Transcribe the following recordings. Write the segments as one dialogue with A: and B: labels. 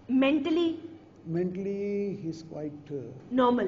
A: mentally
B: he is quite
A: normal.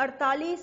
A: 48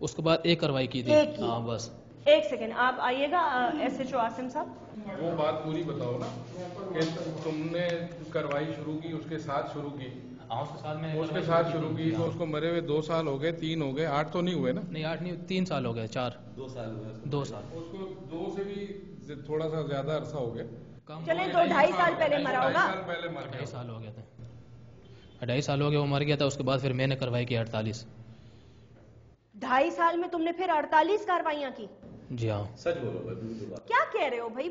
C: اس کے بعد ایک کاروائی کی تھی.
A: ایک کی.
C: ہاں بس.
A: ایک سیکنڈ آپ آئیے گا ایس ایچ او عاصم صاحب.
D: وہ بات پوری بتاؤ نا کہ تم نے کاروائی شروع کی اس کے ساتھ شروع کی.
C: ہاں اس کے ساتھ میں
D: اس کے ساتھ شروع کی تو اس کو مرے ہوئے 2 سال ہو گئے, 3 ہو گئے, 8 تو نہیں ہوئے نا؟
C: نہیں 8 نہیں 3 سال ہو گئے, 4 2 سال.
D: اس کو 2 سے بھی تھوڑا سا زیادہ عرصہ ہو گیا.
A: چلیں تو 2.5 سال پہلے مرا ہوگا.
C: 2.5 سال ہو گیا تھا. 2.5 سال ہو گیا وہ مر گیا تھا. اس کے بعد پھر میں نے کاروائی کی 48.
A: 2.5 سال میں تم نے پھر 48 کاروائیاں کی؟
C: جی ہاں.
E: سچ بولو.
A: کیا کہہ رہے ہو بھائی؟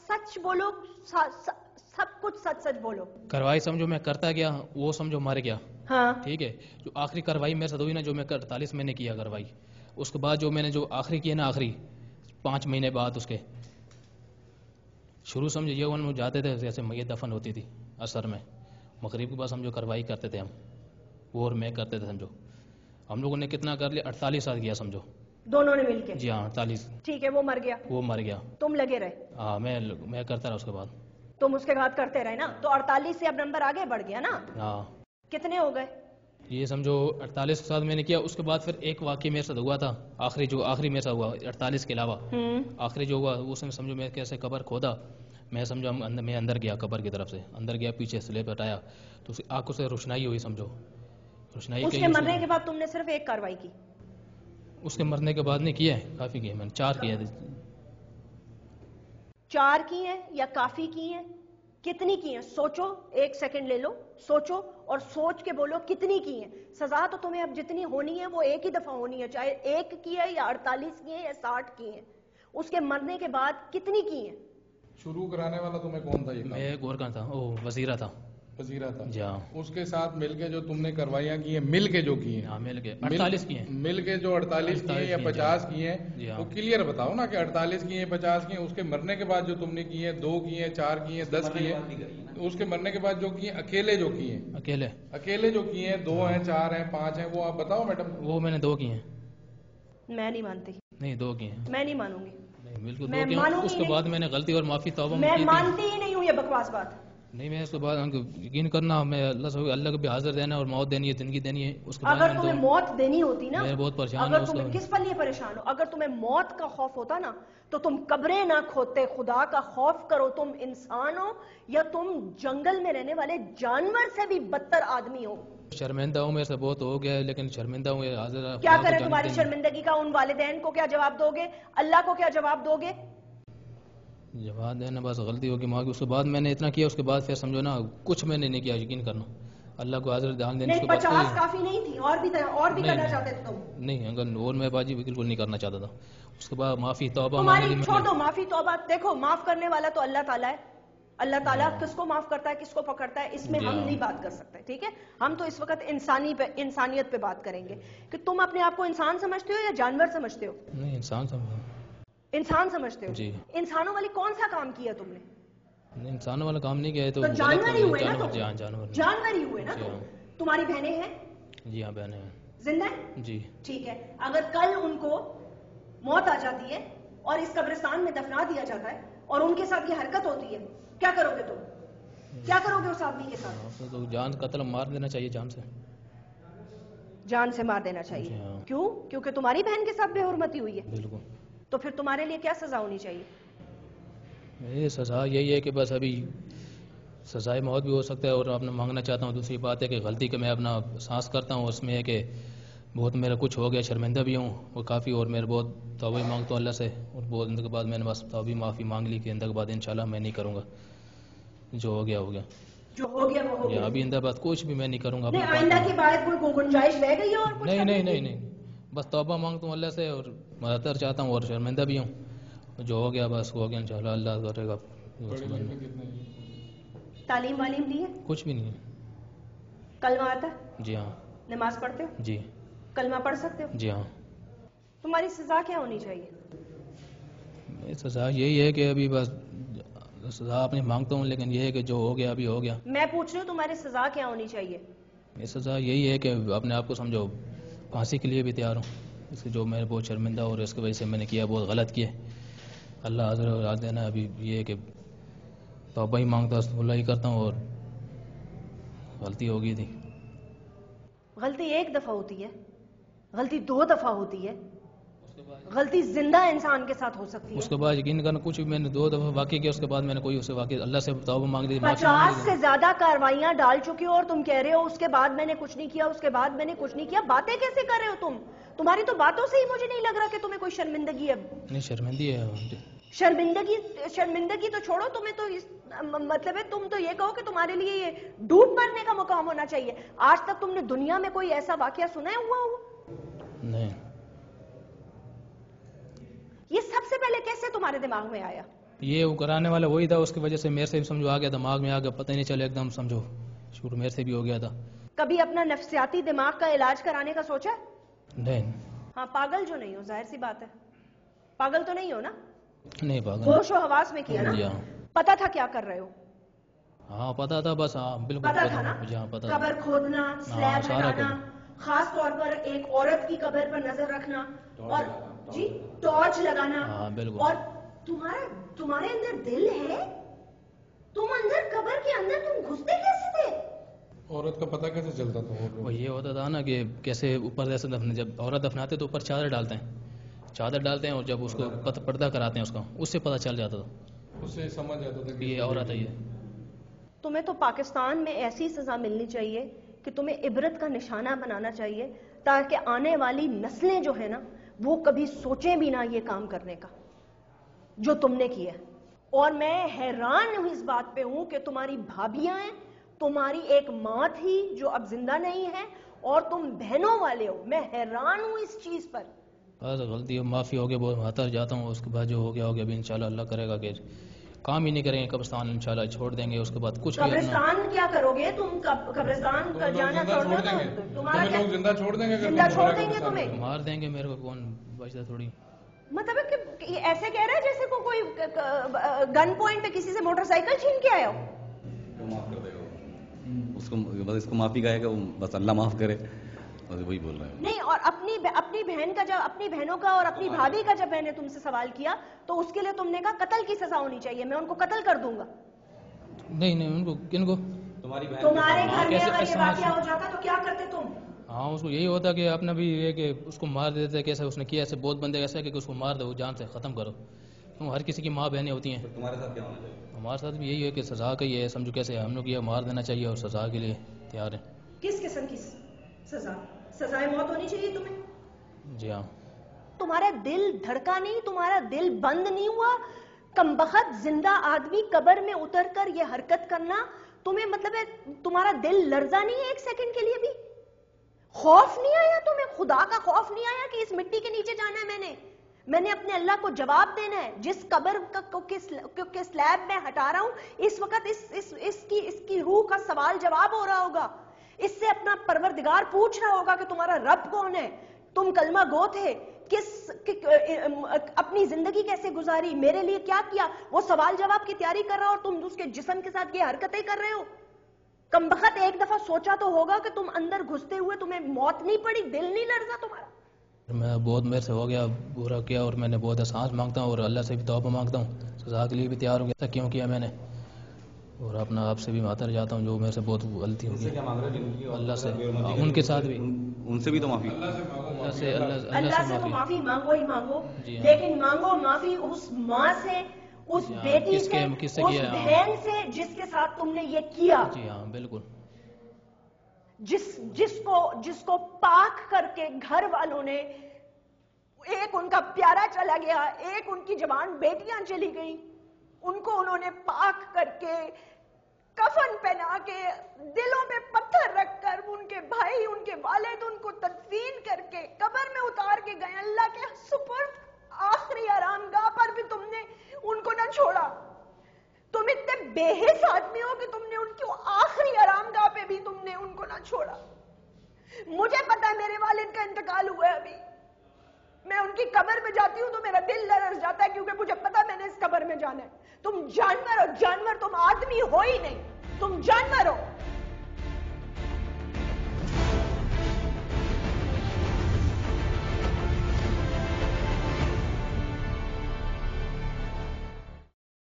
A: سچ بولو, سب کچھ سچ بولو.
C: کاروائی سمجھو میں کرتا گیا, وہ سمجھو مر گیا.
A: ہاں
C: ٹھیک ہے. جو آخری کاروائی میرے ساتھ ہوئی نا, جو میں 48 میں نے کیا کاروائی, اس کے بعد جو میں نے جو آخری کی نا, آخری 5 مہینے بعد اس کے شروع سمجھو یہ ان جاتے تھے جیسے میت دفن ہوتی تھی اثر میں, مغرب کے بعد سمجھو کاروائی کرتے تھے ہم, وہ اور میں کرتے تھے سمجھو. ہم لوگوں نے کتنا کر لیا, 48 سال کیا سمجھو.
A: دونوں نے مل کے؟
C: جی ہاں 48.
A: ٹھیک ہے, وہ مر گیا.
C: وہ مر گیا.
A: تم لگے رہے؟
C: ہاں میں کرتا رہا اس کے بعد.
A: تم اس کے بعد کرتے رہے نا, تو 48 سے اب نمبر آگے بڑھ گیا نا.
C: ہاں.
A: کتنے ہو گئے؟
C: یہ سمجھو 48 کے ساتھ میں نے کیا. اس کے بعد پھر ایک واقعہ میرے ساتھ ہوا تھا, آخری میرے ساتھ ہوا 48 کے علاوہ. آخری جو ہوا اس میں سمجھو میں کیسے قبر کھودا, میں سمجھو میں اندر گیا قبر کی طرف سے, اندر گیا, پیچھے سلیب ہٹایا تو اس آنکھوں سے روشنائی ہوئی سمجھو. روشنائی
A: اس کے مرنے کے بعد تم نے صرف ایک کاروائی کی؟
C: اس کے مرنے کے بعد نہیں کیا ہے, کافی کیا ہے میں نے, 4 کیا تھے.
A: 4 کی ہیں یا کافی کی ہیں؟ کتنی کی ہیں؟ سوچو, 1 سیکنڈ لے لو, سوچو اور سوچ کے بولو کتنی کی ہیں. سزا تو تمہیں اب جتنی ہونی ہے وہ ایک ہی دفعہ ہونی ہے, چاہے 1 کی ہے یا 48 کی ہے یا 60 کی ہیں. اس کے مرنے کے بعد کتنی کی ہیں؟
D: شروع کرانے والا تمہیں کون تھا؟ یہ
C: میں گورکن تھا, وزیرہ تھا.
D: وزیرہ تھا.
C: جی ہاں.
D: اس کے ساتھ مل کے جو تم نے کاروائیاں کی ہیں, مل کے جو کی ہیں,
C: ہاں مل کے 48 کی ہیں.
D: مل کے جو 48 کی ہیں یا 50 کی ہیں,
C: ہاں.
D: وہ کلیئر بتاؤ نا کہ 48 کی ہیں 50 کی ہیں. اس کے مرنے کے بعد جو تم نے کی ہیں, 2 کی ہیں, 4 کی ہیں, 10 کی ہیں. اس کے مرنے کے بعد جو کی ہیں, اکیلے جو کی ہیں, اکیلے جو کی ہیں, 2 ہیں, 4 ہیں, 5 ہیں, وہ آپ بتاؤ میڈم.
C: وہ میں نے 2 کی ہیں.
A: میں نہیں مانتی.
C: نہیں 2 کی ہیں.
A: میں نہیں مانوں گی.
C: بالکل 2 کی ہیں. اس کے بعد میں نے غلطی اور معافی توبہ
A: میں مانتی ہی نہیں ہوں یہ بکواس بات.
C: نہیں میں اس کے بعد یقین کرنا, میں اللہ کو بھی حاضر دینا اور موت دینی ہے, زندگی دینی ہے. اس کے بعد
A: اگر تمہیں موت دینی ہوتی نا,
C: میں بہت پریشان
A: اگر تم کس پر لیے پریشان ہو, اگر تمہیں موت کا خوف ہوتا نا تو تم قبریں نہ کھودتے. خدا کا خوف کرو. تم انسان ہو یا تم جنگل میں رہنے والے جانور سے بھی بدتر آدمی ہو.
C: شرمندہ ہوں, میرے سے بہت ہو گیا ہے, لیکن شرمندہ ہوں. حاضر
A: کیا کرے تمہاری شرمندگی کا؟ ان والدین کو کیا جواب دو گے؟ اللہ کو کیا جواب دو گے؟
C: جواب دینا بس غلطی ہوگی ماں کی. اس کے بعد میں نے اتنا کیا, اس کے بعد پھر سمجھو نا کچھ میں نے نہیں کیا. یقین کرنا اللہ کو حاضر دھیان دینے.
A: 50 کافی نہیں تھی, اور بھی کرنا چاہتے تھے تم؟
C: نہیں, اگر اور میں باجی بالکل نہیں کرنا چاہتا تھا. اس کے بعد معافی توبہ
A: تمہاری چھوڑو, معافی توبہ. دیکھو معاف کرنے والا تو اللہ تعالیٰ ہے. اللہ تعالیٰ کس کو معاف کرتا ہے, کس کو پکڑتا ہے, اس میں ہم نہیں بات کر سکتے. ٹھیک ہے, ہم تو اس وقت انسانیت پہ بات کریں گے کہ تم اپنے آپ کو انسان سمجھتے ہو یا جانور سمجھتے ہو؟
C: نہیں, انسان سمجھو.
A: انسان سمجھتے ہو؟
C: جی.
A: انسانوں والی کون سا کام کیا تم نے؟
C: نہیں, انسانوں والا کام نہیں کیا ہے. تو
A: جانور ہی ہوئے نا تم.
C: جانور
A: ہی ہوئے نا تم. تمہاری بہنیں ہیں؟
C: جی ہاں بہنیں ہیں.
A: زندہ ہیں؟
C: جی.
A: ٹھیک ہے, اگر کل ان کو موت آ جاتی ہے اور اس قبرستان میں دفنا دیا جاتا ہے اور ان کے ساتھ یہ حرکت ہوتی ہے, کیا کرو گے تم؟ کیا کرو گے اس آدمی کے ساتھ؟
C: تو جان قتل مار دینا چاہیے,
A: جان سے مار دینا چاہیے. کیوں؟ کیونکہ تمہاری بہن کے ساتھ بے حرمتی ہوئی ہے.
C: بالکل.
A: تو پھر تمہارے لیے کیا سزا ہونی چاہیے؟
C: میری سزا یہی ہے کہ بس ابھی سزائے موت بھی ہو سکتا ہے, اور اپنا مانگنا چاہتا ہوں. دوسری بات ہے کہ غلطی کہ میں اپنا سانس کرتا ہوں, اس میں ہے کہ بہت میرا کچھ ہو گیا, شرمندہ بھی ہوں اور کافی, اور میرے بہت توبہ مانگتا ہوں اللہ سے. اور بہت اندر کے بعد میں نے بس توبہ معافی مانگ لی کہ اندر کے بعد انشاءاللہ میں نہیں کروں گا. جو ہو گیا ہو گیا.
A: جو ہو گیا وہ ہو گیا.
C: ابھی اندر بعد کچھ بھی میں نہیں کروں گا.
A: نہیں, آئندہ کی بات کوئی گنجائش رہ گئی ہے اور کچھ؟
C: نہیں, بس توبہ مانگتا ہوں اللہ سے اور مدد چاہتا ہوں, اور شرمندہ بھی ہوں. جو ہو گیا بس ہو گیا, انشاءاللہ اللہ کرے گا.
A: تعلیم والیم دی ہے؟
C: کچھ بھی نہیں ہے.
A: کلمہ آتا ہے؟
C: جی ہاں.
A: نماز پڑھتے ہو؟
C: جی.
A: کلمہ پڑھ سکتے ہو؟
C: جی ہاں.
A: تمہاری سزا کیا ہونی چاہیے؟
C: میری سزا یہی ہے کہ ابھی بس سزا اپنی مانگتا ہوں, لیکن یہ ہے کہ جو ہو گیا ابھی ہو گیا.
A: میں پوچھ رہی ہوں تمہاری سزا کیا ہونی چاہیے؟
C: میری سزا یہی ہے کہ اپنے آپ کو سمجھو پھانسی کے لیے بھی تیار ہوں. اس کے جو میں بہت شرمندہ اور اس کی وجہ سے میں نے کیا بہت غلط کیا. اللہ حاضر اور راز دینا. ابھی یہ ہے کہ توبہ ہی مانگتا ہوں, اللہ ہی کرتا ہوں, اور غلطی ہو گئی تھی.
A: غلطی ایک دفعہ ہوتی ہے, غلطی 2 دفعہ ہوتی ہے, غلطی زندہ انسان کے ساتھ ہو سکتی ہے.
C: اس کے بعد یقین کرنا کچھ بھی میں نے 2 دفعہ واقع کیا, اس کے بعد میں نے کوئی اسے واقع اللہ سے توبہ مانگ لی,
A: 50 سے زیادہ کارروائیاں ڈال چکی ہو اور تم کہہ رہے ہو اس کے بعد میں نے کچھ نہیں کیا, اس کے بعد میں نے کچھ نہیں کیا. باتیں کیسے کر رہے ہو تم؟ تمہاری تو باتوں سے ہی مجھے نہیں لگ رہا کہ تمہیں کوئی شرمندگی ہے.
C: نہیں شرمندگی ہے.
A: شرمندگی تو چھوڑو, تمہیں تو مطلب ہے تم تو یہ کہو کہ تمہارے لیے یہ ڈوب مرنے کا مقام ہونا چاہیے. آج تک تم نے دنیا میں کوئی ایسا واقعہ سنا ہوا ہو؟
C: نہیں.
A: یہ سب سے پہلے کیسے تمہارے دماغ میں آیا؟
C: یہ وہ کرانے والا وہی تھا, اس کی وجہ سے میرے سے بھی سمجھو آ گیا, دماغ میں آ گیا, پتہ ہی نہیں چلے, ایک دم سمجھو شروع میرے سے بھی ہو گیا تھا.
A: کبھی اپنا نفسیاتی دماغ کا علاج کرانے کا سوچا؟
C: نہیں.
A: ہاں پاگل جو نہیں ہو, ظاہر سی بات ہے, پاگل تو نہیں ہو نا؟
C: نہیں پاگل.
A: ہوش و حواس میں کیا نا؟
C: جی ہاں.
A: پتا تھا کیا کر رہے ہو؟
C: ہاں پتا تھا, بس ہاں بالکل
A: پتا تھا نا.
C: جی ہاں پتا تھا.
A: قبر کھودنا, سلیب
C: سارا
A: ہٹانا, خاص طور پر ایک عورت کی قبر پر نظر رکھنا, اور جی ٹارچ لگانا.
C: ہاں بالکل.
A: اور تمہارے اندر دل ہے؟ تم اندر قبر کے اندر تم گھستے کیسے تھے؟
D: عورت کا پتہ کیسے چلتا تھا؟
C: وہ یہ ہوتا تھا نا کہ کیسے اوپر جیسے جب عورت دفناتے تو اوپر چادر ڈالتے ہیں, اور جب اس کو پردہ کراتے ہیں اس کا, اس سے پتہ چل جاتا تھا,
D: اس سے سمجھ جاتا تھا کہ
C: یہ عورت ہے. یہ
A: تمہیں تو پاکستان میں ایسی سزا ملنی چاہیے کہ تمہیں عبرت کا نشانہ بنانا چاہیے, تاکہ آنے والی نسلیں جو ہے نا وہ کبھی سوچیں بھی نہ یہ کام کرنے کا جو تم نے کیا. اور میں حیران ہوں اس بات پہ ہوں کہ تمہاری بھابیاں ہیں, تمہاری ایک ماں تھی جو اب زندہ نہیں ہے, اور تم بہنوں والے ہو. میں حیران ہوں اس چیز پر.
C: بس غلطی معافی ہو گیا, بہت ہاتر جاتا ہوں, اس کے بعد جو ہو گیا ابھی انشاءاللہ اللہ کرے گا کہ کام ہی نہیں کریں گے, قبرستان انشاءاللہ چھوڑ دیں گے, اس کے بعد کچھ بھی.
A: قبرستان کیا کرو گے تم؟ قبرستان کا جانا چھوڑ دیں گے؟
D: تمہیں لوگ زندہ چھوڑ دیں گے,
A: زندہ چھوڑ دیں گے تمہیں,
C: مار دیں گے میرے کو, کون بچتا تھوڑی.
A: مطلب ہے کہ ایسے کہہ رہا ہے جیسے کوئی گن پوائنٹ پہ کسی سے موٹر سائیکل چھین کے آیا ہو.
E: معاف کر دے گا اس کو, بس اس کو معافی کہے گا, بس اللہ معاف کرے, بس وہی بول رہے ہیں. نہیں,
A: اور اپنی بہن کا, جب اپنی بہنوں کا اور اپنی بھابھی کا جب میں نے تم سے سوال کیا تو اس کے لیے تم نے کہا قتل کی سزا ہونی چاہیے, میں ان کو قتل کر دوں گا.
C: نہیں ان کو, کن کو؟
A: تمہارے گھر میں اگر یہ واقعہ ہو جاتا تو کیا کرتے تم؟
C: ہاں اس کو یہی ہوتا کہ اپنا بھی یہ کہ اس کو مار دیتے, کیسے اس نے کیا, ایسے بہت بندے ایسے کہ اس کو مار دو, جان سے ختم کرو. کیوں ہر کسی کی ماں بہنیں ہوتی ہیں.
E: تمہارے ساتھ کیا ہونا چاہیے؟
C: ہمارے ساتھ بھی یہی ہے کہ سزا کا یہ ہے, سمجھو کیسے ہم لوگ یہ مار دینا چاہیے, اور سزا کے لیے تیار ہیں.
A: کس قسم کی سزا؟ سزائے موت ہونی چاہیے تمہیں؟
C: جی ہاں.
A: تمہارا دل دھڑکا نہیں, تمہارا دل بند نہیں ہوا؟ کمبخت زندہ آدمی قبر میں اتر کر یہ حرکت کرنا تمہیں, مطلب ہے تمہارا دل لرزا نہیں ہے ایک سیکنڈ کے لیے بھی؟ خوف نہیں آیا تمہیں؟ خدا کا خوف نہیں آیا کہ اس مٹی کے نیچے جانا ہے؟ میں نے اپنے اللہ کو جواب دینا ہے. جس قبر کے سلیب میں ہٹا رہا ہوں اس وقت اس کی روح کا سوال جواب ہو رہا ہوگا. اس سے اپنا پروردگار پوچھ رہا ہوگا کہ تمہارا رب کون ہے, تم کلمہ گو تھے, اپنی زندگی کیسے گزاری, میرے لیے کیا کیا, وہ سوال جواب کی تیاری کر رہا ہو اور تم اس کے جسم کے ساتھ یہ حرکتیں کر رہے ہو. کمبخت ایک دفعہ سوچا تو ہوگا کہ تم اندر گھستے ہوئے تمہیں موت نہیں پڑی, دل نہیں لرزا تمہارا؟
C: میں بہت میرے سے ہو گیا, برا کیا, اور میں نے بہت احساس مانگتا ہوں, اور اللہ سے بھی توبہ مانگتا ہوں, سزا کے لیے بھی تیار ہو گیا. کیوں کیا میں نے, اور اپنا آپ سے بھی معذرت چاہتا ہوں جو میرے سے بہت غلطی ہو گئی. اللہ سے, ان کے ساتھ بھی,
E: ان سے بھی تو معافی,
C: اللہ سے
A: تو معافی مانگو ہی مانگو, لیکن مانگو معافی اس ماں سے, اس بیٹی سے, اس بہن سے جس کے ساتھ تم نے یہ کیا.
C: جی ہاں بالکل.
A: جس کو پاک کر کے گھر والوں نے, ایک ان کا پیارا چلا گیا, ایک ان کی جوان بیٹیاں چلی گئیں, ان کو انہوں نے پاک کر کے, کفن پہنا کے, دلوں میں پتھر رکھ کر, ان کے بھائی, ان کے والد ان کو تدفین کر کے قبر میں اتار کے گئے اللہ کے سپرد. آخری آرام گاہ پر بھی تم نے ان کو نہ چھوڑا. تم اتنے بے حس آدمی ہو کہ تم نے ان کی آخری آرام گاہ پہ بھی تم نے ان کو نہ چھوڑا. مجھے پتا ہے میرے والد کا انتقال ہوا ہے ابھی, میں ان کی قبر میں جاتی ہوں تو میرا دل لرز جاتا ہے, کیونکہ مجھے پتا میں نے اس قبر میں جانا ہے. تم جانور ہو, جانور, تم آدمی ہو ہی نہیں, تم جانور ہو.